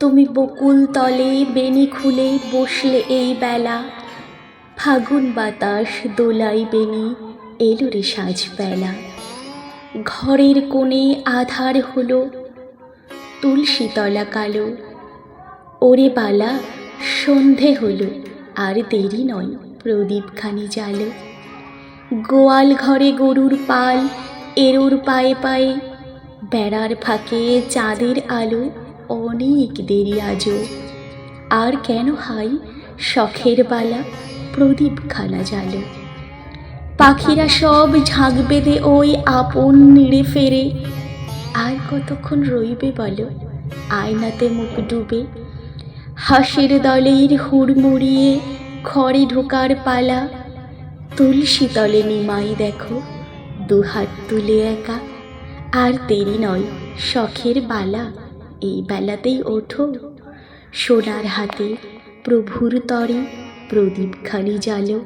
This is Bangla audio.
তুমি বকুল তলে বেনি খুলে বসলে এই বেলা, ফাগুন বাতাস দোলাই বেনি এলো রে সাজবেলা। ঘরের কোণে আধার হলো, তুলসী তলা কালো। ওরে বালা সন্ধে হলো, আর দেরি নয় প্রদীপখানি জ্বালো। গোয়াল ঘরে গরুর পাল এরোর পায়ে পায়ে, বেড়ার ফাঁকে চাঁদের আলো অনেক দেরি আজও। আর কেন হাই শখের বালা প্রদীপখানা জ্বালো। পাখিরা সব ঝাঁক বেঁধে ওই আপন নিড়ে ফেরে, আর কতক্ষণ রইবে বলো আয়নাতে মুখ ডুবে। হাঁসের দলের হুড়মুড়িয়ে ঘরে ঢোকার পালা, তুলসী তলে নিমাই দেখো দুহাত তুলে একা। আর দেরি নয় শখের বালা, এই বেলাতেই ওঠো, সোনার হাতে প্রভুর তরে প্রদীপখানি জ্বালো।